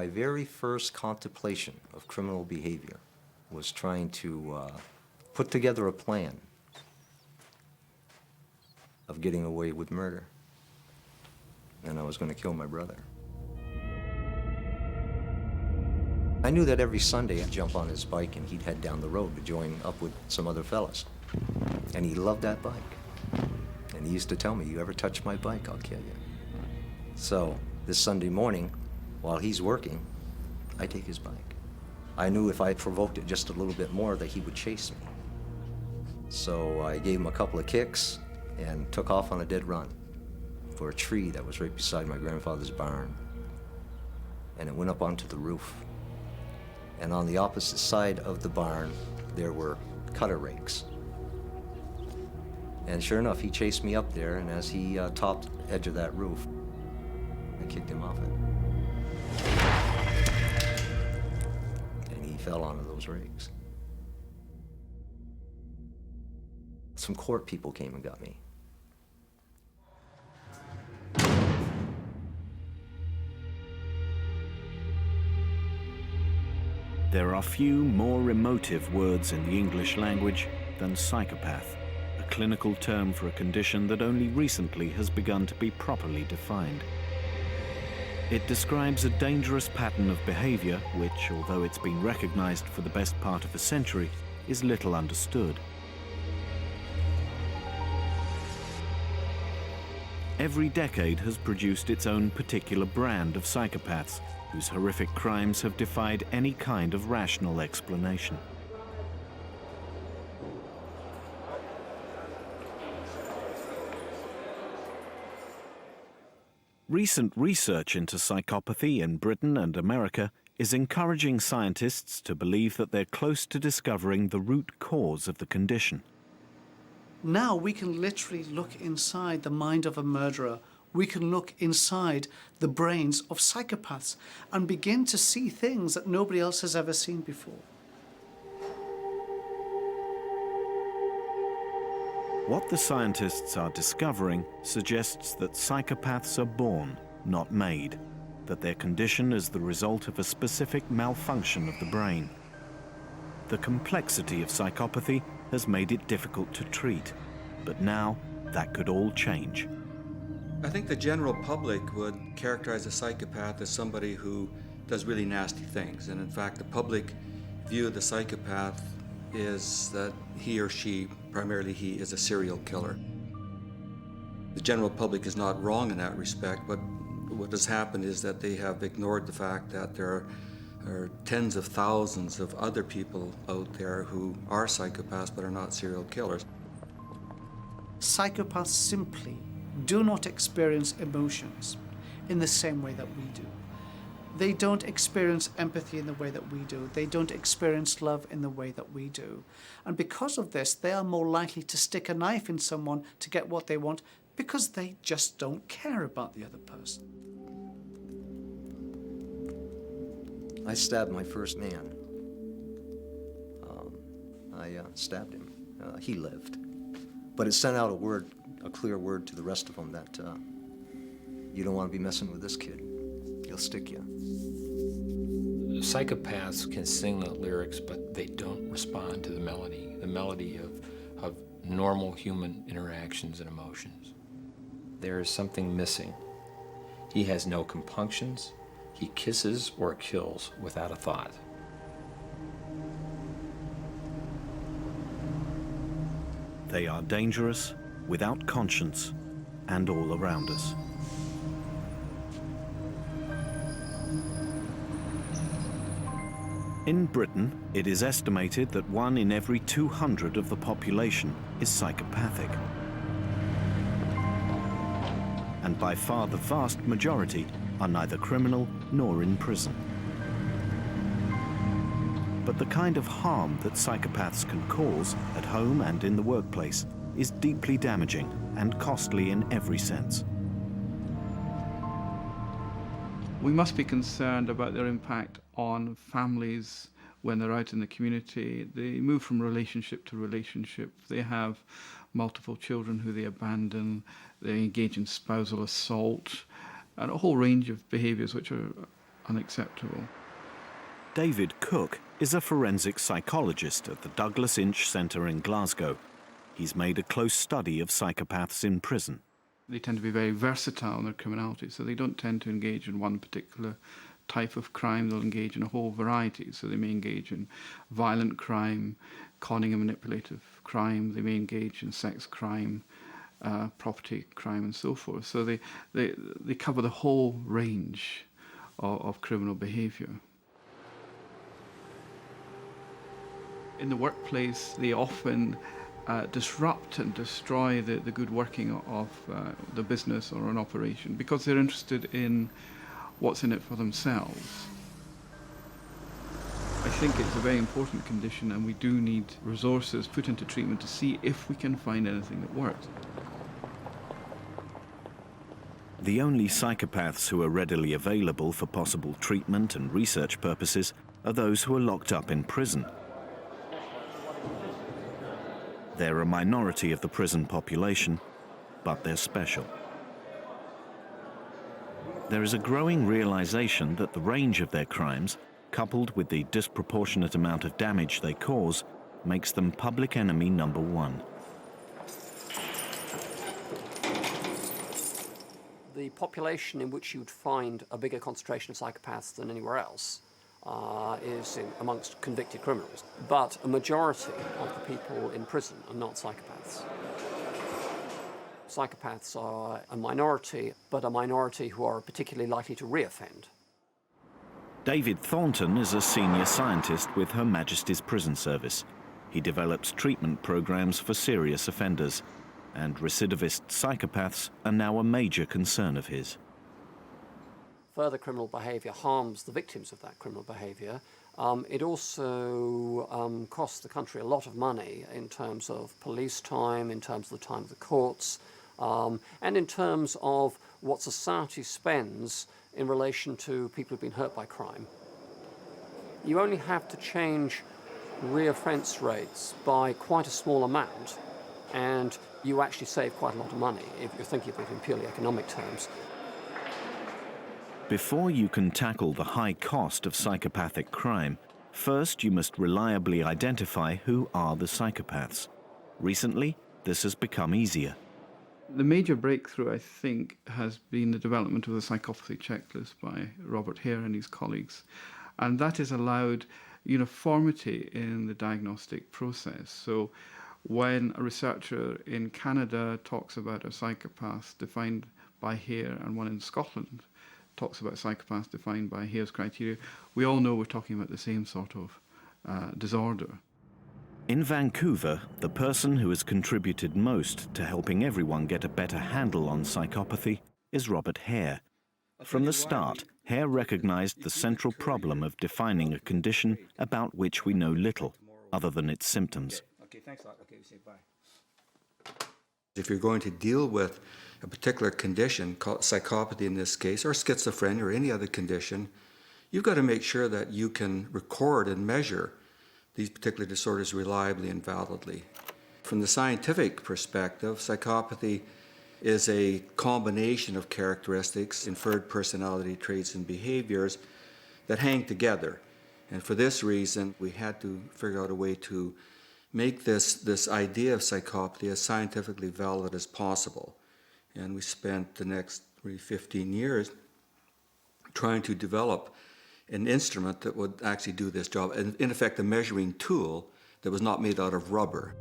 My very first contemplation of criminal behavior was trying to put together a plan of getting away with murder. And I was going to kill my brother. I knew that every Sunday I'd jump on his bike and he'd head down the road to join up with some other fellas. And he loved that bike. And he used to tell me, "You ever touch my bike, I'll kill you." So this Sunday morning, while he's working, I take his bike. I knew if I provoked it just a little bit more that he would chase me. So I gave him a couple of kicks and took off on a dead run for a tree that was right beside my grandfather's barn. And it went up onto the roof. And on the opposite side of the barn, there were cutter rakes. And sure enough, he chased me up there, and as he topped the edge of that roof, I kicked him off it. And he fell onto those rakes. Some court people came and got me. There are few more emotive words in the English language than psychopath, a clinical term for a condition that only recently has begun to be properly defined. It describes a dangerous pattern of behaviour which, although it's been recognised for the best part of a century, is little understood. Every decade has produced its own particular brand of psychopaths, whose horrific crimes have defied any kind of rational explanation. Recent research into psychopathy in Britain and America is encouraging scientists to believe that they're close to discovering the root cause of the condition. Now we can literally look inside the mind of a murderer. We can look inside the brains of psychopaths and begin to see things that nobody else has ever seen before. What the scientists are discovering suggests that psychopaths are born, not made, that their condition is the result of a specific malfunction of the brain. The complexity of psychopathy has made it difficult to treat, but now that could all change. I think the general public would characterize a psychopath as somebody who does really nasty things. And in fact, the public view of the psychopath is that he or she, primarily he, is a serial killer. The general public is not wrong in that respect, but what has happened is that they have ignored the fact that there are tens of thousands of other people out there who are psychopaths but are not serial killers. Psychopaths simply do not experience emotions in the same way that we do. They don't experience empathy in the way that we do. They don't experience love in the way that we do. And because of this, they are more likely to stick a knife in someone to get what they want because they just don't care about the other person. I stabbed my first man. I stabbed him. He lived. But it sent out a clear word to the rest of them that you don't want to be messing with this kid. He'll stick you. Psychopaths can sing the lyrics, but they don't respond to the melody of normal human interactions and emotions. There is something missing. He has no compunctions. He kisses or kills without a thought. They are dangerous, without conscience, and all around us. In Britain, it is estimated that 1 in every 200 of the population is psychopathic. And by far the vast majority are neither criminal nor in prison. But the kind of harm that psychopaths can cause at home and in the workplace is deeply damaging and costly in every sense. We must be concerned about their impact on families when they're out in the community. They move from relationship to relationship. They have multiple children who they abandon. They engage in spousal assault and a whole range of behaviours which are unacceptable. David Cook is a forensic psychologist at the Douglas Inch Centre in Glasgow. He's made a close study of psychopaths in prison. They tend to be very versatile in their criminality, so they don't tend to engage in one particular type of crime. They'll engage in a whole variety. So they may engage in violent crime, conning and manipulative crime. They may engage in sex crime, property crime, and so forth. So they cover the whole range of criminal behaviour. In the workplace, they often disrupt and destroy the good working of the business or an operation because they're interested in what's in it for themselves. I think it's a very important condition, and we do need resources put into treatment to see if we can find anything that works. The only psychopaths who are readily available for possible treatment and research purposes are those who are locked up in prison. They're a minority of the prison population, but they're special. There is a growing realization that the range of their crimes, coupled with the disproportionate amount of damage they cause, makes them public enemy number one. The population in which you would find a bigger concentration of psychopaths than anywhere else is amongst convicted criminals. But a majority of the people in prison are not psychopaths. Psychopaths are a minority, but a minority who are particularly likely to reoffend. David Thornton is a senior scientist with Her Majesty's Prison Service. He develops treatment programs for serious offenders, and recidivist psychopaths are now a major concern of his. Further criminal behaviour harms the victims of that criminal behaviour. It also costs the country a lot of money in terms of police time, in terms of the time of the courts, and in terms of what society spends in relation to people who've been hurt by crime. You only have to change reoffence rates by quite a small amount, and you actually save quite a lot of money if you're thinking of it in purely economic terms. Before you can tackle the high cost of psychopathic crime, first you must reliably identify who are the psychopaths. Recently, this has become easier. The major breakthrough, I think, has been the development of the Psychopathy Checklist by Robert Hare and his colleagues. And that has allowed uniformity in the diagnostic process. So when a researcher in Canada talks about a psychopath defined by Hare and one in Scotland talks about psychopaths defined by Hare's criteria, we all know we're talking about the same sort of disorder. In Vancouver, the person who has contributed most to helping everyone get a better handle on psychopathy is Robert Hare. From the start, Hare recognized the central problem of defining a condition about which we know little, other than its symptoms. Okay, thanks a lot. Okay, say bye. If you're going to deal with a particular condition, called psychopathy in this case, or schizophrenia or any other condition, you've got to make sure that you can record and measure these particular disorders reliably and validly. From the scientific perspective, psychopathy is a combination of characteristics, inferred personality traits and behaviors that hang together. And for this reason, we had to figure out a way to make this idea of psychopathy as scientifically valid as possible. And we spent the next 15 years trying to develop an instrument that would actually do this job, and in effect a measuring tool that was not made out of rubber.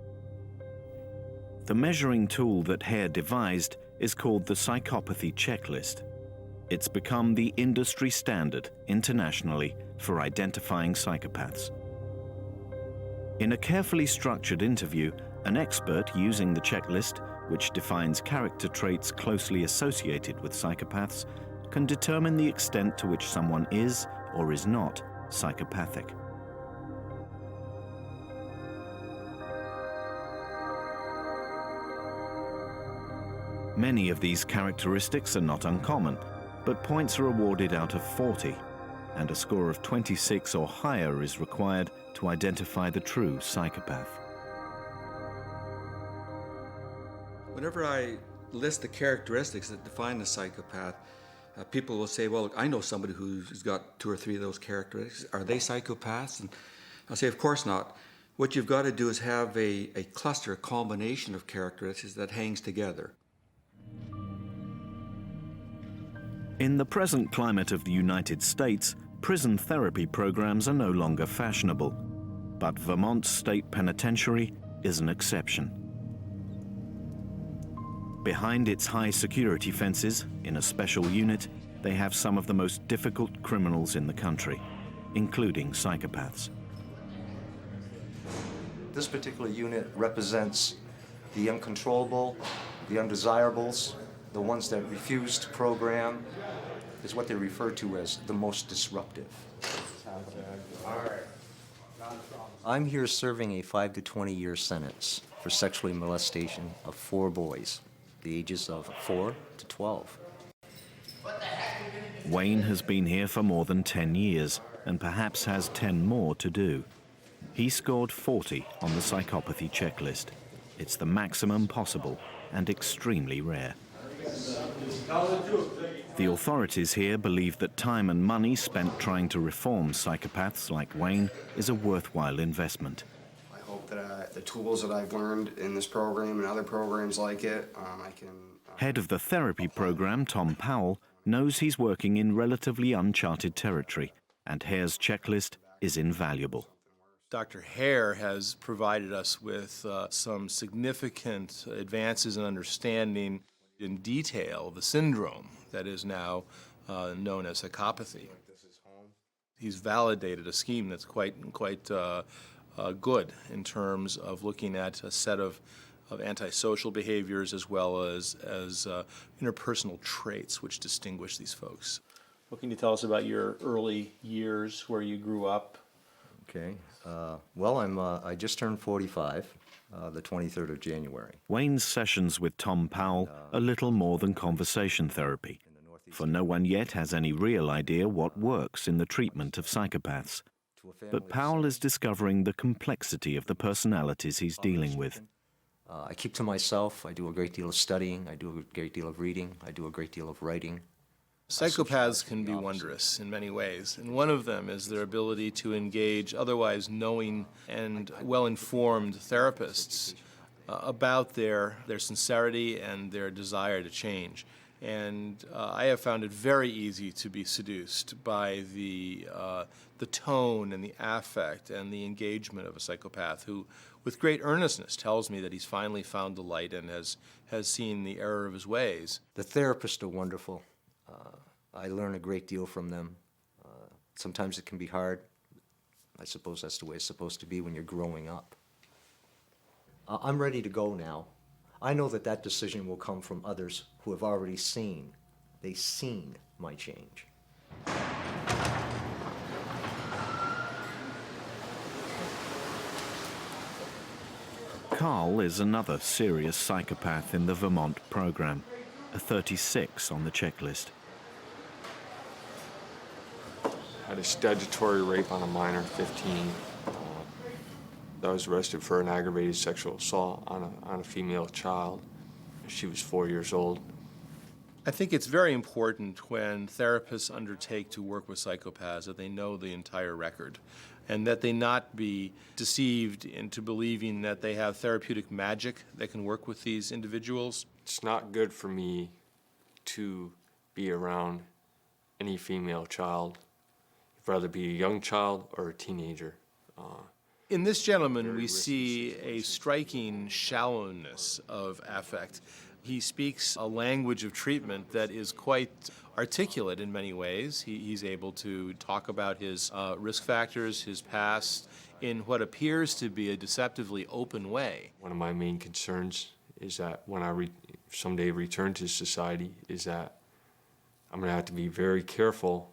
The measuring tool that Hare devised is called the Psychopathy Checklist. It's become the industry standard internationally for identifying psychopaths. In a carefully structured interview, an expert using the checklist, which defines character traits closely associated with psychopaths, can determine the extent to which someone is or is not psychopathic. Many of these characteristics are not uncommon, but points are awarded out of 40, and a score of 26 or higher is required to identify the true psychopath. Whenever I list the characteristics that define the psychopath, People will say, well, I know somebody who's got 2 or 3 of those characteristics. Are they psychopaths? And I'll say, of course not. What you've got to do is have a cluster, a combination of characteristics that hangs together. In the present climate of the United States, prison therapy programs are no longer fashionable. But Vermont State Penitentiary is an exception. Behind its high security fences, in a special unit, they have some of the most difficult criminals in the country, including psychopaths. This particular unit represents the uncontrollable, the undesirables, the ones that refuse to program, is what they refer to as the most disruptive. I'm here serving a 5 to 20-year sentence for sexually molestation of 4 boys, the ages of 4 to 12. Wayne has been here for more than 10 years and perhaps has 10 more to do. He scored 40 on the psychopathy checklist. It's the maximum possible and extremely rare. The authorities here believe that time and money spent trying to reform psychopaths like Wayne is a worthwhile investment. I hope that the tools that I've learned in this program and other programs like it, I can... Head of the therapy program, Tom Powell, knows he's working in relatively uncharted territory, and Hare's checklist is invaluable. Dr. Hare has provided us with some significant advances in understanding in detail the syndrome that is now known as psychopathy. He's validated a scheme that's quite good in terms of looking at a set of antisocial behaviors as well as interpersonal traits which distinguish these folks. What can you tell us about your early years, where you grew up? Okay. Well, I just turned 45, the 23rd of January. Wayne's sessions with Tom Powell are little more than conversation therapy, for no one yet has any real idea what works in the treatment of psychopaths. But Powell is discovering the complexity of the personalities he's dealing with. I keep to myself. I do a great deal of studying. I do a great deal of reading. I do a great deal of writing. Psychopaths can be wondrous in many ways, and one of them is their ability to engage otherwise knowing and well-informed therapists about their sincerity and their desire to change. And I have found it very easy to be seduced by the tone and the affect and the engagement of a psychopath who, with great earnestness, tells me that he's finally found the light and has seen the error of his ways. The therapists are wonderful. I learn a great deal from them. Sometimes it can be hard. I suppose that's the way it's supposed to be when you're growing up. I'm ready to go now. I know that that decision will come from others who have already seen. They've seen my change. Carl is another serious psychopath in the Vermont program, a 36 on the checklist. Had a statutory rape on a minor, 15. I was arrested for an aggravated sexual assault on a female child. She was 4 years old. I think it's very important when therapists undertake to work with psychopaths that they know the entire record and that they not be deceived into believing that they have therapeutic magic that can work with these individuals. It's not good for me to be around any female child, whether it be a young child or a teenager. In this gentleman, we see a striking shallowness of affect. He speaks a language of treatment that is quite articulate in many ways. He's able to talk about his risk factors, his past, in what appears to be a deceptively open way. One of my main concerns is that when I someday return to society is that I'm going to have to be very careful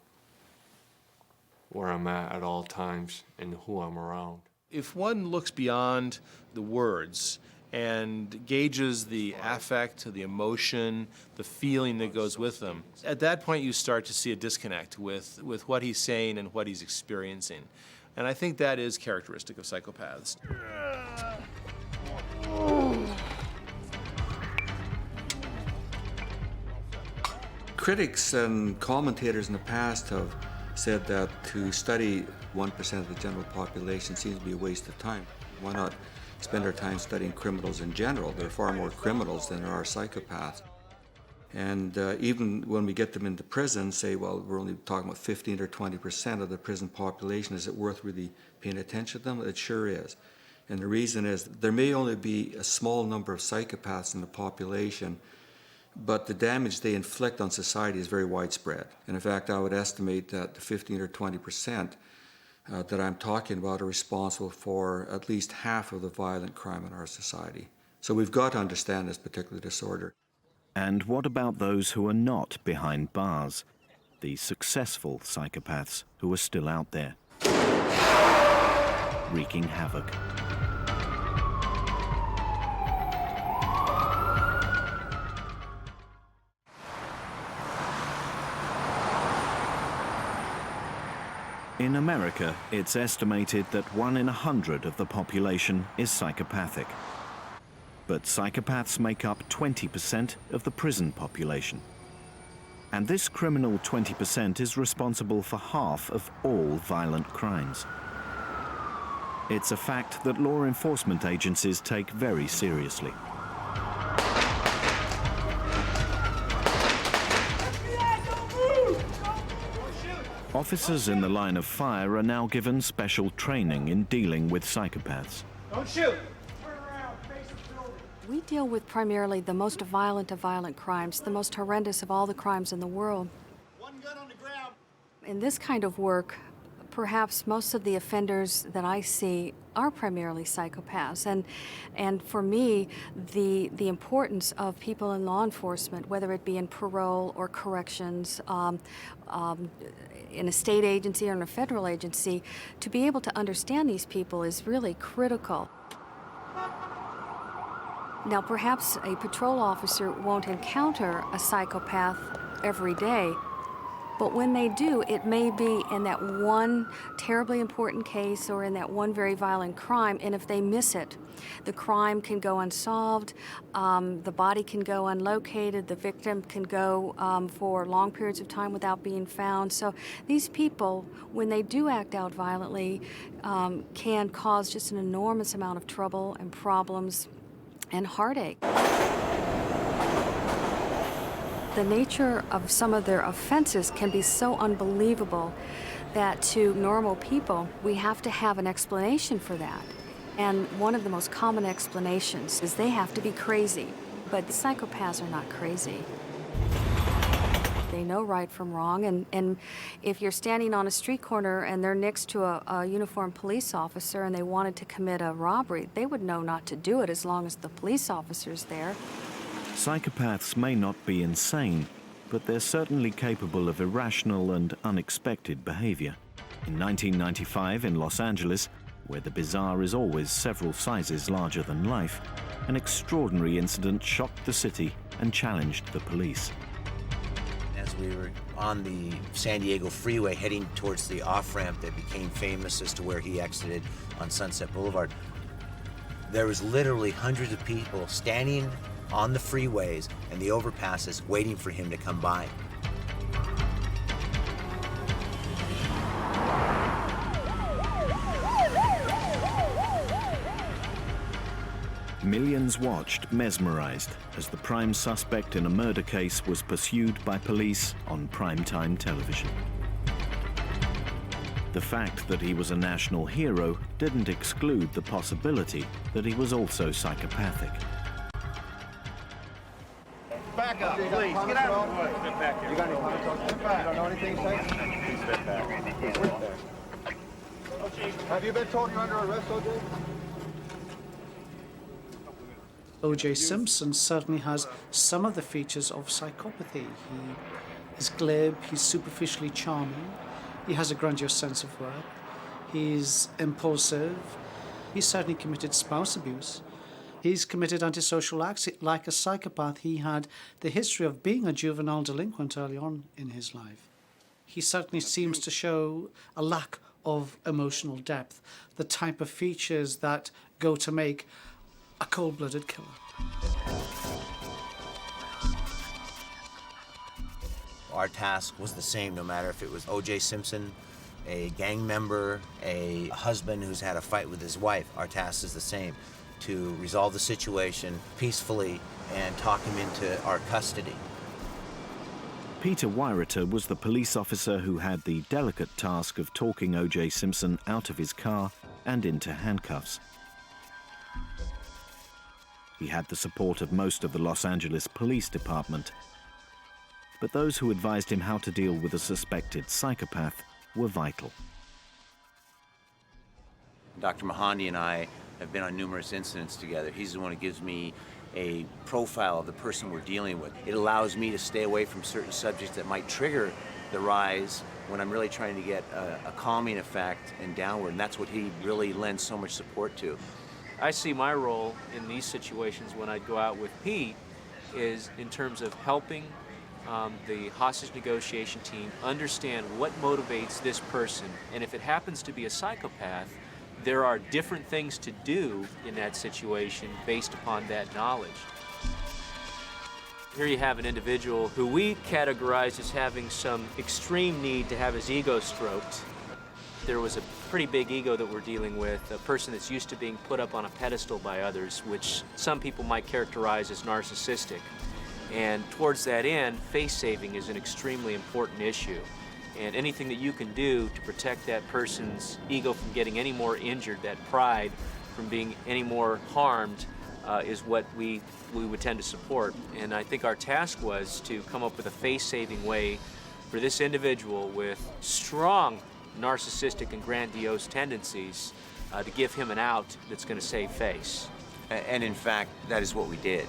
where I'm at all times and who I'm around. If one looks beyond the words and gauges the affect, the emotion, the feeling that goes with them, at that point you start to see a disconnect with what he's saying and what he's experiencing. And I think that is characteristic of psychopaths. Critics and commentators in the past have said that to study 1% of the general population seems to be a waste of time. Why not spend our time studying criminals in general? There are far more criminals than there are psychopaths. And even when we get them into prison, say, well, we're only talking about 15 or 20% of the prison population. Is it worth really paying attention to them? It sure is. And the reason is there may only be a small number of psychopaths in the population, but the damage they inflict on society is very widespread. And in fact, I would estimate that the 15 or 20% that I'm talking about are responsible for at least half of the violent crime in our society. So we've got to understand this particular disorder. And what about those who are not behind bars? The successful psychopaths who are still out there, wreaking havoc. In America, it's estimated that 1 in 100 of the population is psychopathic. But psychopaths make up 20% of the prison population. And this criminal 20% is responsible for half of all violent crimes. It's a fact that law enforcement agencies take very seriously. Officers in the line of fire are now given special training in dealing with psychopaths. Don't shoot! We deal with primarily the most violent of violent crimes, the most horrendous of all the crimes in the world. One gun on the ground. In this kind of work, perhaps most of the offenders that I see are primarily psychopaths. And for me, the importance of people in law enforcement, whether it be in parole or corrections, in a state agency or in a federal agency, to be able to understand these people is really critical. Now, perhaps a patrol officer won't encounter a psychopath every day, but when they do, it may be in that one terribly important case or in that one very violent crime, and if they miss it, the crime can go unsolved, the body can go unlocated, the victim can go for long periods of time without being found. So these people, when they do act out violently, can cause just an enormous amount of trouble and problems and heartache. The nature of some of their offenses can be so unbelievable that to normal people, we have to have an explanation for that. And one of the most common explanations is they have to be crazy. But the psychopaths are not crazy. They know right from wrong, and if you're standing on a street corner and they're next to a uniformed police officer and they wanted to commit a robbery, they would know not to do it as long as the police officer's there. Psychopaths may not be insane, but they're certainly capable of irrational and unexpected behavior. In 1995 in Los Angeles, where the bizarre is always several sizes larger than life, an extraordinary incident shocked the city and challenged the police. As we were on the San Diego freeway heading towards the off-ramp that became famous as to where he exited on Sunset Boulevard, there was literally hundreds of people standing on the freeways and the overpasses waiting for him to come by. Millions watched, mesmerized, as the prime suspect in a murder case was pursued by police on primetime television. The fact that he was a national hero didn't exclude the possibility that he was also psychopathic. Back up, please. Get out of the way. Step back here. You got any comments? Step back. You don't know anything, sir? Please step back. Have you been told you're under arrest, O.J.? O.J. Simpson certainly has some of the features of psychopathy. He is glib, he's superficially charming, he has a grandiose sense of worth, he's impulsive, he's certainly committed spouse abuse, he's committed antisocial acts. Like a psychopath, he had the history of being a juvenile delinquent early on in his life. He certainly seems to show a lack of emotional depth, the type of features that go to make a cold-blooded killer. Our task was the same, no matter if it was O.J. Simpson, a gang member, a husband who's had a fight with his wife. Our task is the same, to resolve the situation peacefully and talk him into our custody. Peter Weiriter was the police officer who had the delicate task of talking O.J. Simpson out of his car and into handcuffs. He had the support of most of the Los Angeles Police Department, but those who advised him how to deal with a suspected psychopath were vital. Dr. Mahandi and I have been on numerous incidents together. He's the one who gives me a profile of the person we're dealing with. It allows me to stay away from certain subjects that might trigger the rise when I'm really trying to get a calming effect and downward, and that's what he really lends so much support to. I see my role in these situations when I go out with Pete is in terms of helping the hostage negotiation team understand what motivates this person. And if it happens to be a psychopath, there are different things to do in that situation based upon that knowledge. Here you have an individual who we categorize as having some extreme need to have his ego stroked. There was a pretty big ego that we're dealing with, a person that's used to being put up on a pedestal by others, which some people might characterize as narcissistic. And towards that end, face saving is an extremely important issue. And anything that you can do to protect that person's ego from getting any more injured, that pride from being any more harmed, is what we would tend to support. And I think our task was to come up with a face-saving way for this individual with strong narcissistic and grandiose tendencies to give him an out that's going to save face. And in fact, that is what we did.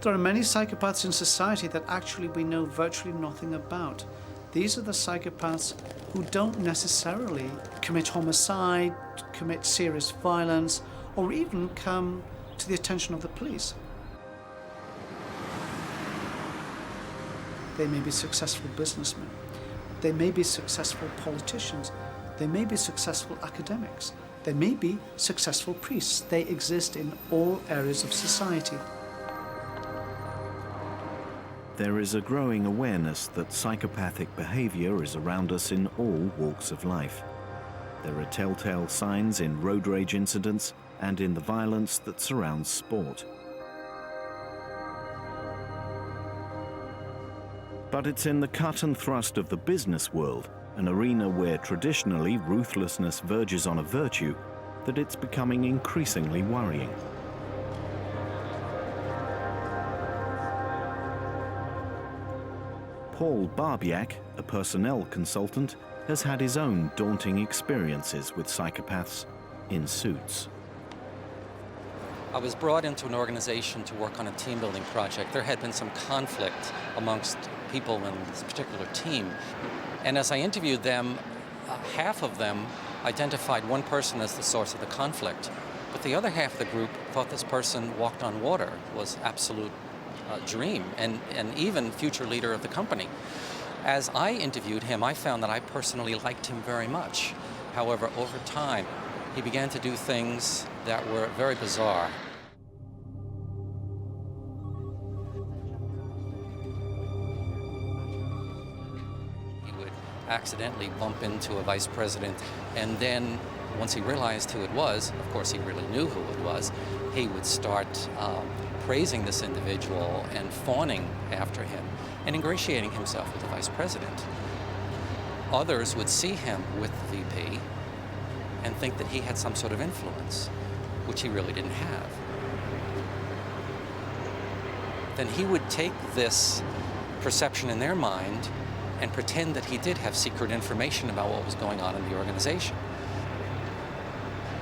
There are many psychopaths in society that actually we know virtually nothing about. These are the psychopaths who don't necessarily commit homicide, commit serious violence, or even come to the attention of the police. They may be successful businessmen. They may be successful politicians. They may be successful academics. They may be successful priests. They exist in all areas of society. There is a growing awareness that psychopathic behavior is around us in all walks of life. There are telltale signs in road rage incidents and in the violence that surrounds sport. But it's in the cut and thrust of the business world, an arena where traditionally ruthlessness verges on a virtue, that it's becoming increasingly worrying. Paul Babak, a personnel consultant, has had his own daunting experiences with psychopaths in suits. I was brought into an organization to work on a team-building project. There had been some conflict amongst people in this particular team. And as I interviewed them, half of them identified one person as the source of the conflict. But the other half of the group thought this person walked on water, was absolute dream, and even future leader of the company. As I interviewed him, I found that I personally liked him very much. However, over time, he began to do things that were very bizarre. He would accidentally bump into a vice president, and then once he realized who it was, of course he really knew who it was, he would start praising this individual and fawning after him and ingratiating himself with the vice president. Others would see him with the VP and think that he had some sort of influence, which he really didn't have. Then he would take this perception in their mind and pretend that he did have secret information about what was going on in the organization.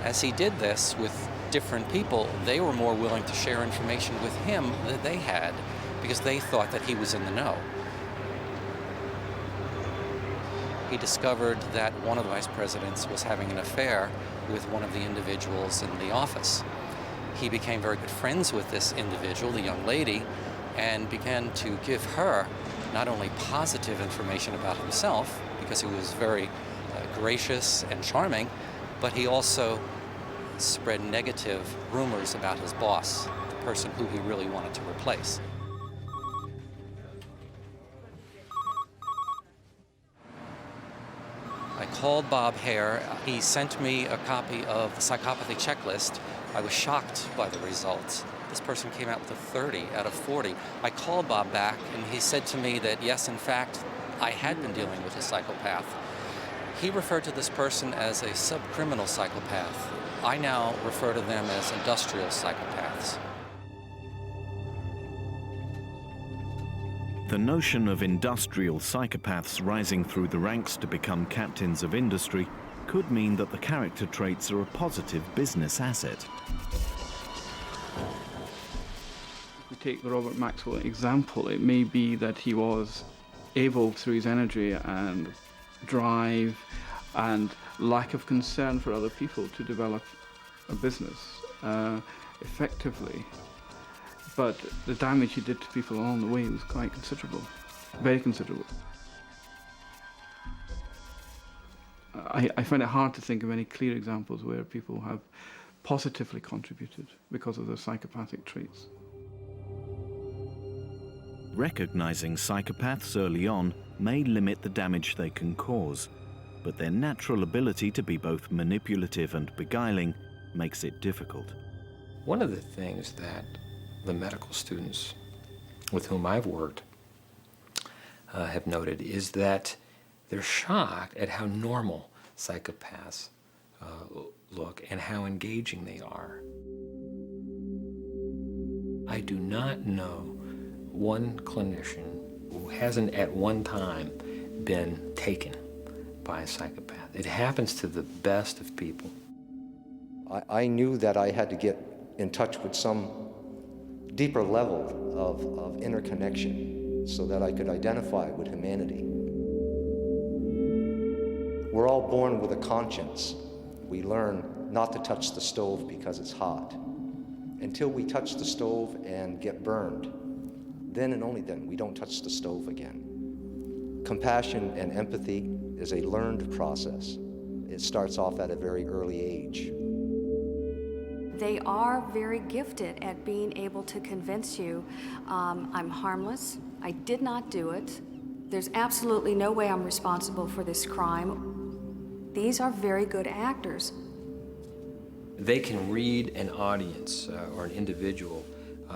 As he did this with different people, they were more willing to share information with him that they had because they thought that he was in the know. He discovered that one of the vice presidents was having an affair with one of the individuals in the office. He became very good friends with this individual, the young lady, and began to give her not only positive information about himself, because he was very gracious and charming, but he also spread negative rumors about his boss, the person who he really wanted to replace. I called Bob Hare. He sent me a copy of the Psychopathy Checklist. I was shocked by the results. This person came out with a 30 out of 40. I called Bob back, and he said to me that, yes, in fact, I had been dealing with a psychopath. He referred to this person as a subcriminal psychopath. I now refer to them as industrial psychopaths. The notion of industrial psychopaths rising through the ranks to become captains of industry could mean that the character traits are a positive business asset. If we take the Robert Maxwell example, it may be that he was able, through his energy and drive and lack of concern for other people, to develop a business effectively. But the damage he did to people along the way was quite considerable, very considerable. I find it hard to think of any clear examples where people have positively contributed because of their psychopathic traits. Recognizing psychopaths early on may limit the damage they can cause, but their natural ability to be both manipulative and beguiling makes it difficult. One of the things that the medical students with whom I've worked have noted is that they're shocked at how normal psychopaths look and how engaging they are. I do not know one clinician who hasn't at one time been taken by a psychopath. It happens to the best of people. I knew that I had to get in touch with some deeper level of interconnection so that I could identify with humanity. We're all born with a conscience. We learn not to touch the stove because it's hot. Until we touch the stove and get burned, then and only then we don't touch the stove again. Compassion and empathy is a learned process. It starts off at a very early age. They are very gifted at being able to convince you, I'm harmless, I did not do it, there's absolutely no way I'm responsible for this crime. These are very good actors. They can read an audience or an individual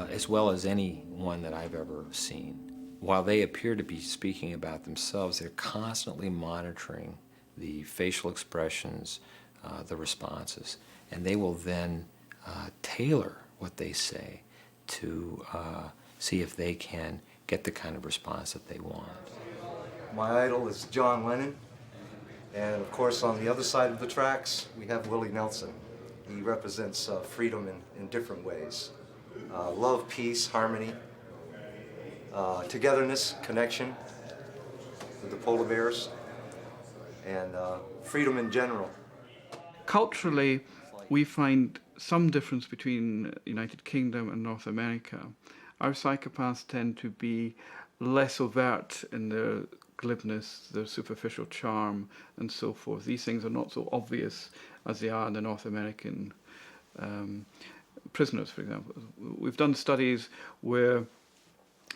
as well as anyone that I've ever seen. While they appear to be speaking about themselves, they're constantly monitoring the facial expressions, the responses, and they will then tailor what they say to see if they can get the kind of response that they want. My idol is John Lennon, and of course on the other side of the tracks we have Willie Nelson. He represents freedom in different ways. Love, peace, harmony, togetherness, connection with the polar bears, and freedom in general. Culturally, we find some difference between United Kingdom and North America. Our psychopaths tend to be less overt in their glibness, their superficial charm, and so forth. These things are not so obvious as they are in the North American prisoners, for example. We've done studies where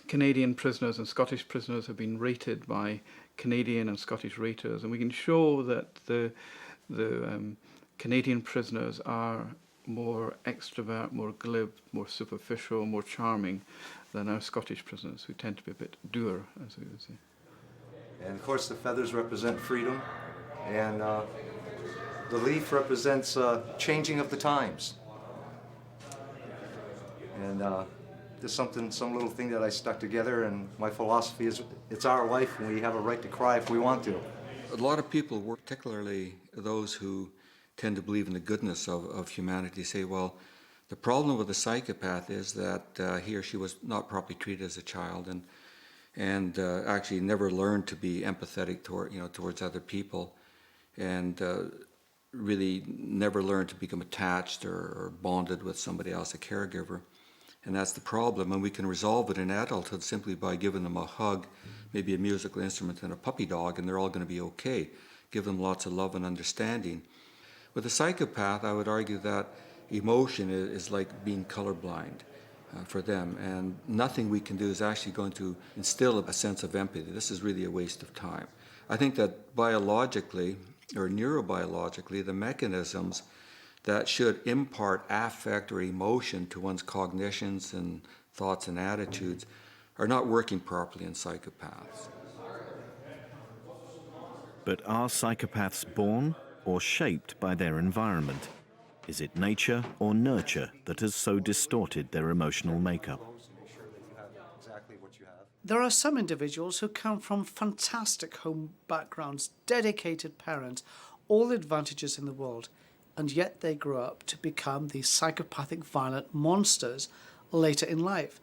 Canadian prisoners and Scottish prisoners have been rated by Canadian and Scottish raters, and we can show that the Canadian prisoners are more extrovert, more glib, more superficial, more charming than our Scottish prisoners, who tend to be a bit dour, as we would say. And of course the feathers represent freedom, and the leaf represents changing of the times. And there's some little thing that I stuck together, and my philosophy is it's our life and we have a right to cry if we want to. A lot of people, particularly those who tend to believe in the goodness of humanity, say, well, the problem with a psychopath is that he or she was not properly treated as a child and actually never learned to be empathetic towards other people, and really never learned to become attached or bonded with somebody else, a caregiver. And that's the problem, and we can resolve it in adulthood simply by giving them a hug, maybe a musical instrument and a puppy dog, and they're all going to be okay. Give them lots of love and understanding. With a psychopath, I would argue that emotion is like being colorblind for them, and nothing we can do is actually going to instill a sense of empathy. This is really a waste of time. I think that biologically or neurobiologically, the mechanisms that should impart affect or emotion to one's cognitions and thoughts and attitudes are not working properly in psychopaths. But are psychopaths born or shaped by their environment? Is it nature or nurture that has so distorted their emotional makeup? There are some individuals who come from fantastic home backgrounds, dedicated parents, all the advantages in the world, and yet they grow up to become these psychopathic violent monsters later in life.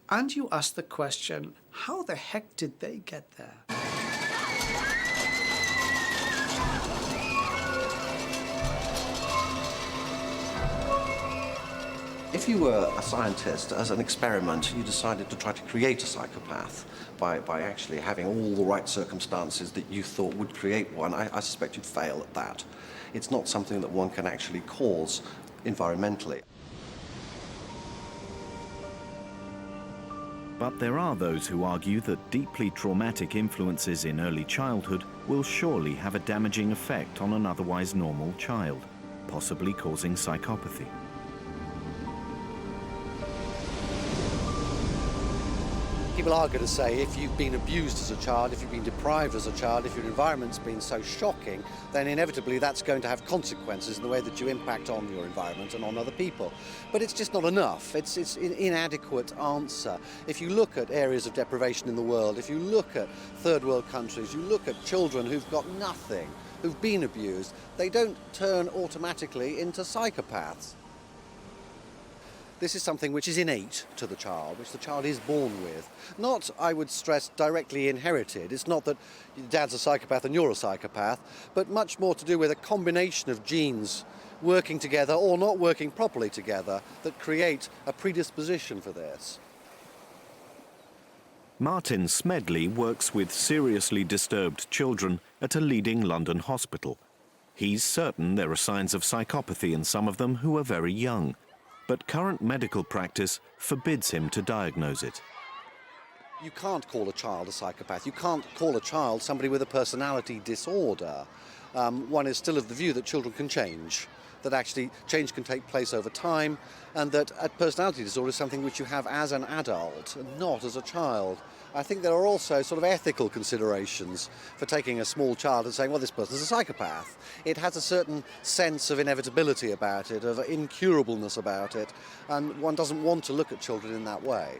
And you ask the question, how the heck did they get there? If you were a scientist, as an experiment, you decided to try to create a psychopath by actually having all the right circumstances that you thought would create one, I suspect you'd fail at that. It's not something that one can actually cause environmentally. But there are those who argue that deeply traumatic influences in early childhood will surely have a damaging effect on an otherwise normal child, possibly causing psychopathy. People are going to say if you've been abused as a child, if you've been deprived as a child, if your environment's been so shocking, then inevitably that's going to have consequences in the way that you impact on your environment and on other people. But it's just not enough. It's an inadequate answer. If you look at areas of deprivation in the world, if you look at third world countries, you look at children who've got nothing, who've been abused, they don't turn automatically into psychopaths. This is something which is innate to the child, which the child is born with. Not, I would stress, directly inherited. It's not that your dad's a psychopath and you're a psychopath, but much more to do with a combination of genes working together or not working properly together that create a predisposition for this. Martin Smedley works with seriously disturbed children at a leading London hospital. He's certain there are signs of psychopathy in some of them who are very young, but current medical practice forbids him to diagnose it. You can't call a child a psychopath. You can't call a child somebody with a personality disorder. One is still of the view that children can change, that actually change can take place over time, and that a personality disorder is something which you have as an adult, and not as a child. I think there are also sort of ethical considerations for taking a small child and saying, well, this person's a psychopath. It has a certain sense of inevitability about it, of incurableness about it, and one doesn't want to look at children in that way.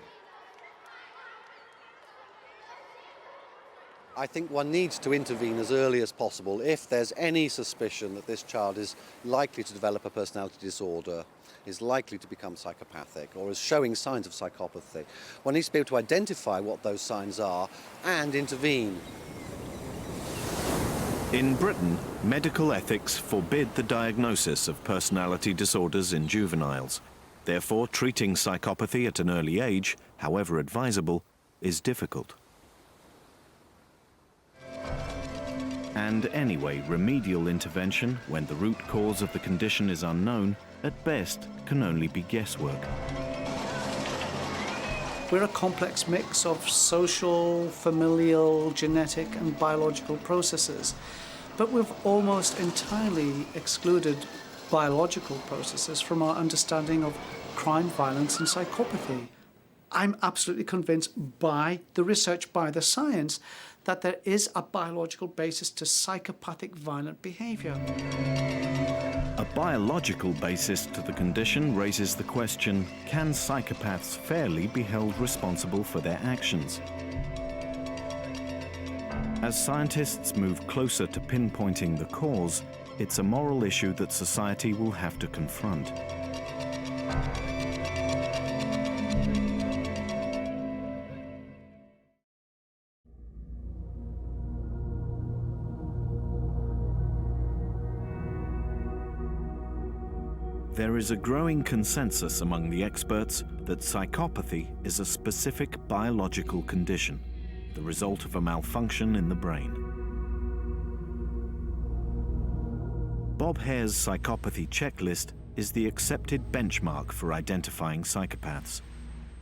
I think one needs to intervene as early as possible if there's any suspicion that this child is likely to develop a personality disorder, is likely to become psychopathic, or is showing signs of psychopathy. One needs to be able to identify what those signs are and intervene. In Britain, medical ethics forbid the diagnosis of personality disorders in juveniles. Therefore, treating psychopathy at an early age, however advisable, is difficult. And anyway, remedial intervention, when the root cause of the condition is unknown, at best can only be guesswork. We're a complex mix of social, familial, genetic and biological processes, but we've almost entirely excluded biological processes from our understanding of crime, violence and psychopathy. I'm absolutely convinced by the research, by the science, that there is a biological basis to psychopathic violent behaviour. A biological basis to the condition raises the question, can psychopaths fairly be held responsible for their actions? As scientists move closer to pinpointing the cause, it's a moral issue that society will have to confront. There is a growing consensus among the experts that psychopathy is a specific biological condition. the result of a malfunction in the brain. Bob Hare's Psychopathy Checklist is the accepted benchmark for identifying psychopaths.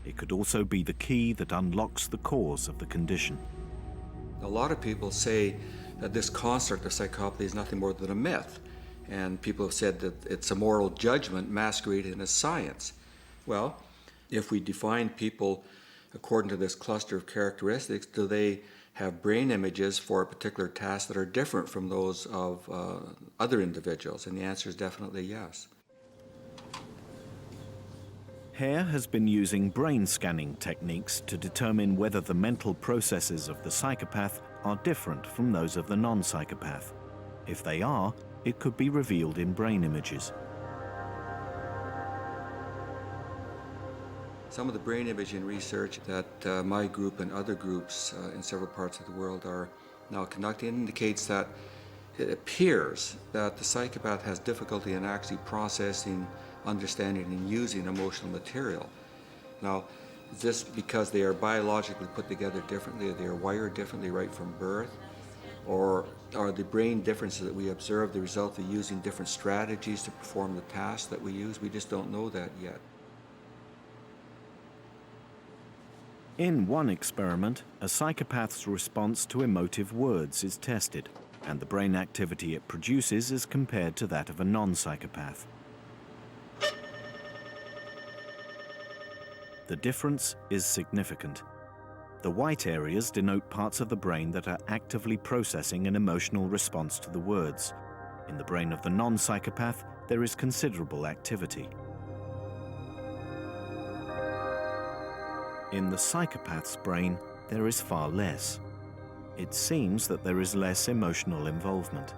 It could also be the key that unlocks the cause of the condition. A lot of people say that this construct of psychopathy is nothing more than a myth, and people have said that it's a moral judgment masquerading as science. Well, if we define people according to this cluster of characteristics, do they have brain images for a particular task that are different from those of other individuals? And the answer is definitely yes. Hare has been using brain scanning techniques to determine whether the mental processes of the psychopath are different from those of the non-psychopath. If they are, it could be revealed in brain images. Some of the brain imaging research that my group and other groups in several parts of the world are now conducting indicates that it appears that the psychopath has difficulty in actually processing, understanding, and using emotional material. Now, is this because they are biologically put together differently, or they are wired differently right from birth? Or are the brain differences that we observe the result of using different strategies to perform the tasks that we use? We just don't know that yet. In one experiment, a psychopath's response to emotive words is tested, and the brain activity it produces is compared to that of a non-psychopath. The difference is significant. The white areas denote parts of the brain that are actively processing an emotional response to the words. In the brain of the non-psychopath, there is considerable activity. In the psychopath's brain, there is far less. It seems that there is less emotional involvement.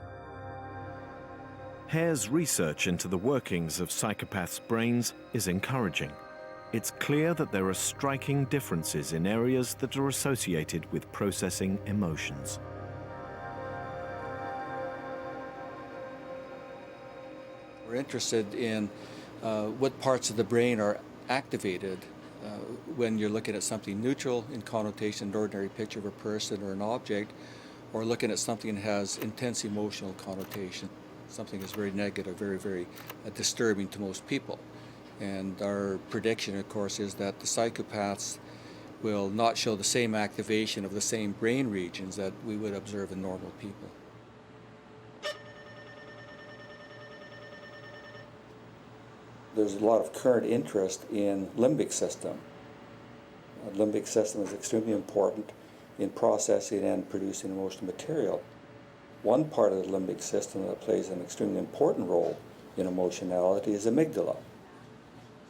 Hare's research into the workings of psychopaths' brains is encouraging. It's clear that there are striking differences in areas that are associated with processing emotions. We're interested in what parts of the brain are activated when you're looking at something neutral in connotation, an ordinary picture of a person or an object, or looking at something that has intense emotional connotation, something that's very negative, very disturbing to most people. And our prediction, of course, is that the psychopaths will not show the same activation of the same brain regions that we would observe in normal people. There's a lot of current interest in limbic system. The limbic system is extremely important in processing and producing emotional material. One part of the limbic system that plays an extremely important role in emotionality is amygdala.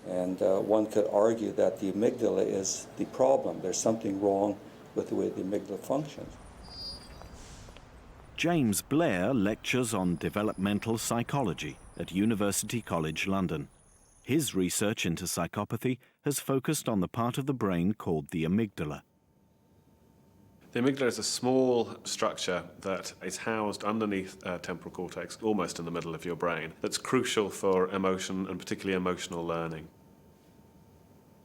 And one could argue that the amygdala is the problem. There's something wrong with the way the amygdala functions. James Blair lectures on developmental psychology at University College London. His research into psychopathy has focused on the part of the brain called the amygdala. The amygdala is a small structure that is housed underneath temporal cortex, almost in the middle of your brain, that's crucial for emotion and particularly emotional learning.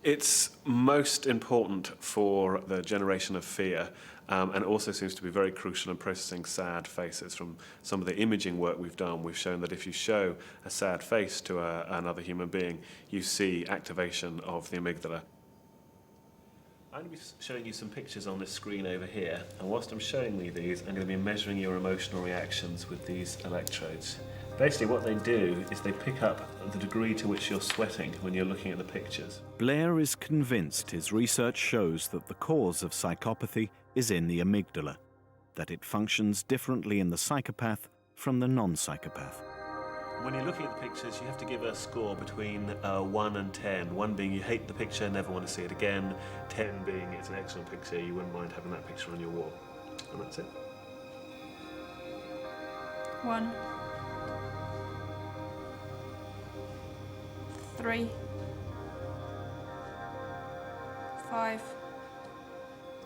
It's most important for the generation of fear, and also seems to be very crucial in processing sad faces. From some of the imaging work we've done, we've shown that if you show a sad face to another human being, you see activation of the amygdala. I'm going to be showing you some pictures on this screen over here, and whilst I'm showing you these, I'm going to be measuring your emotional reactions with these electrodes. Basically what they do is they pick up the degree to which you're sweating when you're looking at the pictures. Blair is convinced his research shows that the cause of psychopathy is in the amygdala, that it functions differently in the psychopath from the non-psychopath. When you're looking at the pictures, you have to give a score between 1 and 10. 1 being you hate the picture, never want to see it again. 10 being it's an excellent picture, you wouldn't mind having that picture on your wall. And that's it. 1, 3, 5.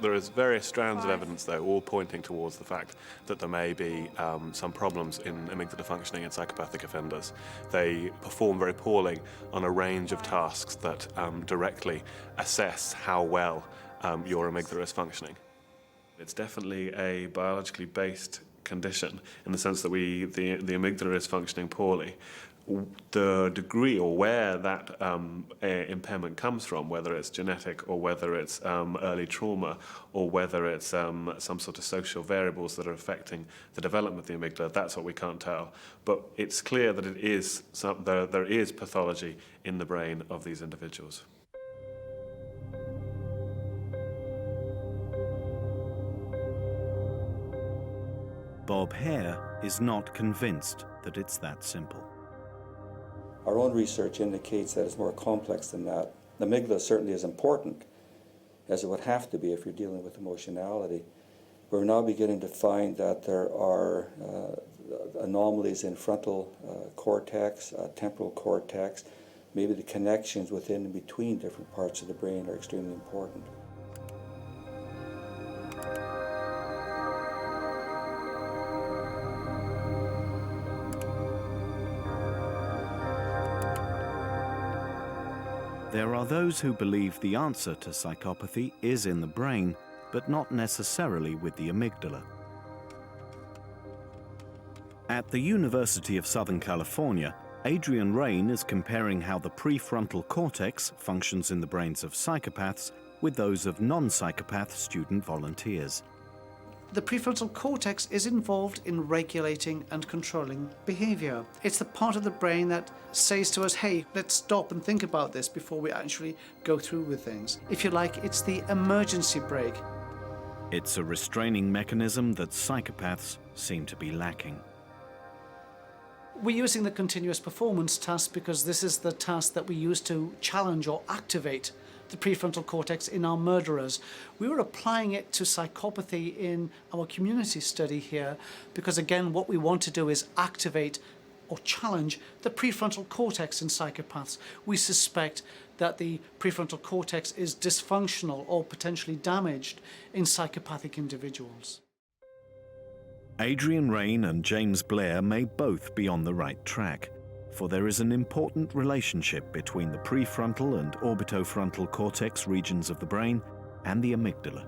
There is various strands of evidence, though, all pointing towards the fact that there may be some problems in amygdala functioning in psychopathic offenders. They perform very poorly on a range of tasks that directly assess how well your amygdala is functioning. It's definitely a biologically based condition in the sense that the amygdala is functioning poorly. The degree or where that impairment comes from, whether it's genetic or whether it's early trauma or whether it's some sort of social variables that are affecting the development of the amygdala, that's what we can't tell. But it's clear that there is pathology in the brain of these individuals. Bob Hare is not convinced that it's that simple. Our own research indicates that it's more complex than that. The amygdala certainly is important, as it would have to be if you're dealing with emotionality. We're now beginning to find that there are anomalies in frontal cortex, temporal cortex. Maybe the connections within and between different parts of the brain are extremely important. There are those who believe the answer to psychopathy is in the brain, but not necessarily with the amygdala. At the University of Southern California, Adrian Rain is comparing how the prefrontal cortex functions in the brains of psychopaths with those of non-psychopath student volunteers. The prefrontal cortex is involved in regulating and controlling behaviour. It's the part of the brain that says to us, hey, let's stop and think about this before we actually go through with things. If you like, it's the emergency brake. It's a restraining mechanism that psychopaths seem to be lacking. We're using the continuous performance task because this is the task that we use to challenge or activate the prefrontal cortex in our murderers. We were applying it to psychopathy in our community study here because, again, what we want to do is activate or challenge the prefrontal cortex in psychopaths. We suspect that the prefrontal cortex is dysfunctional or potentially damaged in psychopathic individuals. Adrian Rain and James Blair may both be on the right track, for there is an important relationship between the prefrontal and orbitofrontal cortex regions of the brain and the amygdala.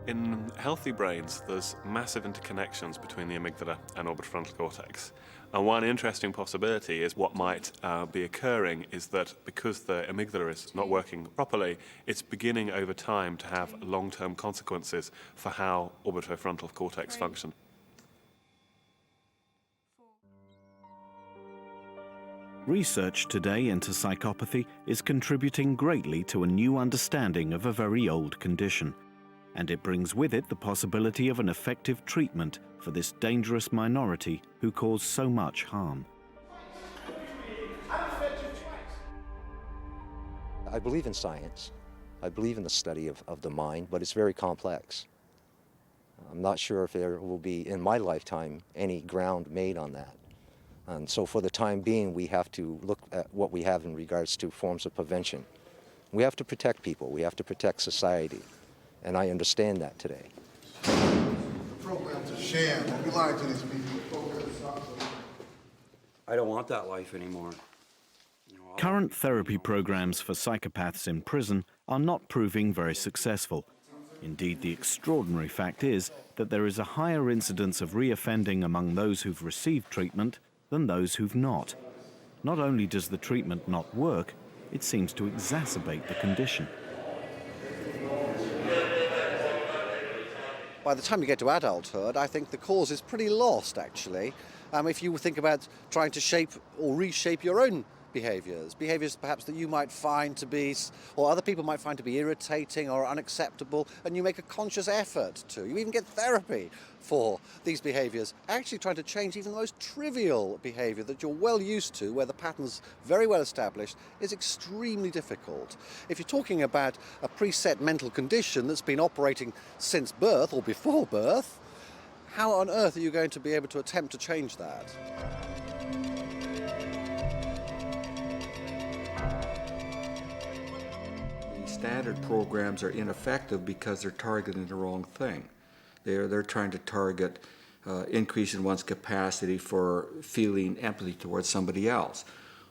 In healthy brains, there's massive interconnections between the amygdala and orbitofrontal cortex. And one interesting possibility is what might be occurring is that because the amygdala is not working properly, it's beginning over time to have long-term consequences for how orbitofrontal cortex function. Research today into psychopathy is contributing greatly to a new understanding of a very old condition, and it brings with it the possibility of an effective treatment for this dangerous minority who cause so much harm. I believe in science. I believe in the study of the mind, but it's very complex. I'm not sure if there will be, in my lifetime, any ground made on that. And so for the time being, we have to look at what we have in regards to forms of prevention. We have to protect people. We have to protect society. And I understand that today. The program's a sham. Don't be lying to these people. I don't want that life anymore. Current therapy programs for psychopaths in prison are not proving very successful. Indeed, the extraordinary fact is that there is a higher incidence of reoffending among those who've received treatment than those who've not. Not only does the treatment not work, it seems to exacerbate the condition. By the time you get to adulthood, I think the cause is pretty lost, actually. If you think about trying to shape or reshape your own behaviours perhaps that you might find to be, or other people might find to be irritating or unacceptable, and you make a conscious effort to. You even get therapy for these behaviours, actually trying to change even the most trivial behaviour that you're well used to, where the pattern's very well established, is extremely difficult. If you're talking about a preset mental condition that's been operating since birth or before birth, how on earth are you going to be able to attempt to change that? Standard programs are ineffective because they're targeting the wrong thing. They're trying to target increase in one's capacity for feeling empathy towards somebody else,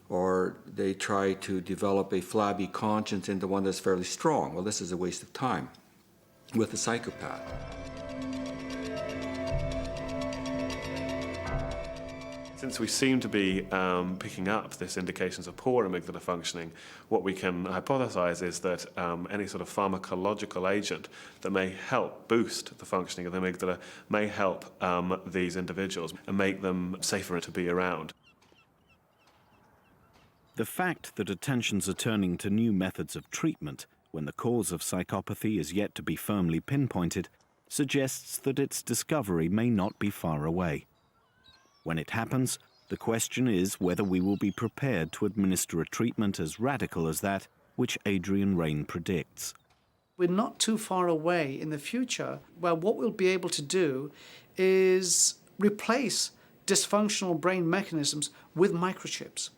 or they try to develop a flabby conscience into one that's fairly strong. Well, this is a waste of time. with a psychopath. Since we seem to be picking up this indications of poor amygdala functioning, what we can hypothesize is that any sort of pharmacological agent that may help boost the functioning of the amygdala may help these individuals and make them safer to be around. The fact that attentions are turning to new methods of treatment when the cause of psychopathy is yet to be firmly pinpointed suggests that its discovery may not be far away. When it happens, the question is whether we will be prepared to administer a treatment as radical as that which Adrian Raine predicts. We're not too far away in the future where what we'll be able to do is replace dysfunctional brain mechanisms with microchips.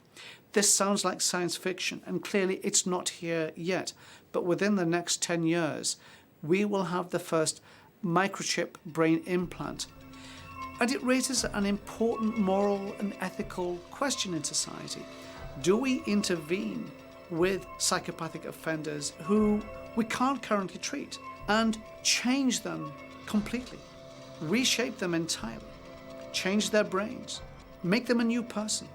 This sounds like science fiction, and clearly it's not here yet. But within the next 10 years, we will have the first microchip brain implant. And it raises an important moral and ethical question in society. Do we intervene with psychopathic offenders who we can't currently treat and change them completely, reshape them entirely, change their brains, make them a new person?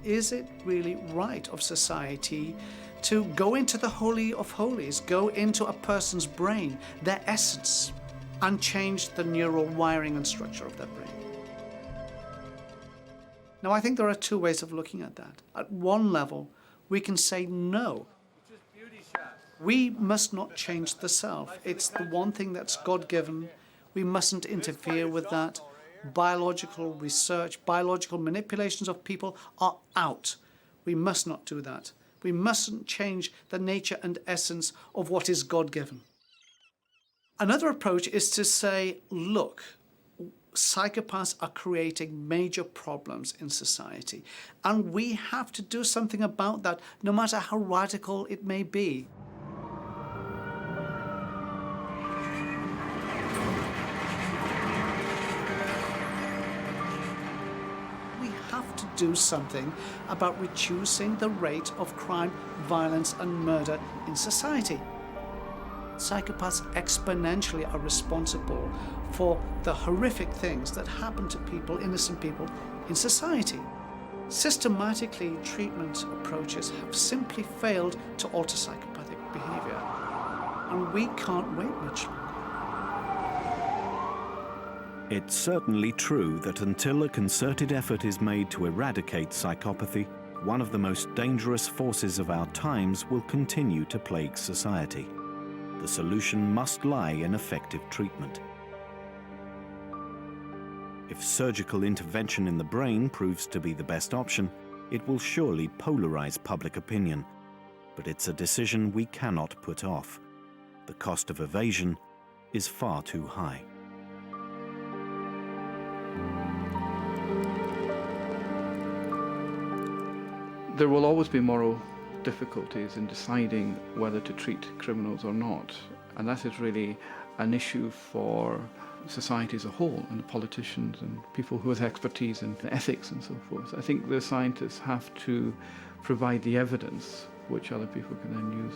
Is it really right of society to go into the Holy of Holies, go into a person's brain, their essence, and change the neural wiring and structure of their brain? Now, I think there are two ways of looking at that. At one level, we can say no. We must not change the self. It's the one thing that's God-given. We mustn't interfere with that. Biological research, biological manipulations of people are out. We must not do that. We mustn't change the nature and essence of what is God-given. Another approach is to say, look, psychopaths are creating major problems in society, and we have to do something about that, no matter how radical it may be. We have to do something about reducing the rate of crime, violence, and murder in society. Psychopaths exponentially are responsible for the horrific things that happen to people, innocent people, in society. Systematically, treatment approaches have simply failed to alter psychopathic behaviour, and we can't wait much longer. It's certainly true that until a concerted effort is made to eradicate psychopathy, one of the most dangerous forces of our times will continue to plague society. The solution must lie in effective treatment. If surgical intervention in the brain proves to be the best option, it will surely polarize public opinion. But it's a decision we cannot put off. The cost of evasion is far too high. There will always be moral difficulties in deciding whether to treat criminals or not, and that is really an issue for society as a whole, and politicians and people who have expertise in ethics and so forth. I think the scientists have to provide the evidence which other people can then use.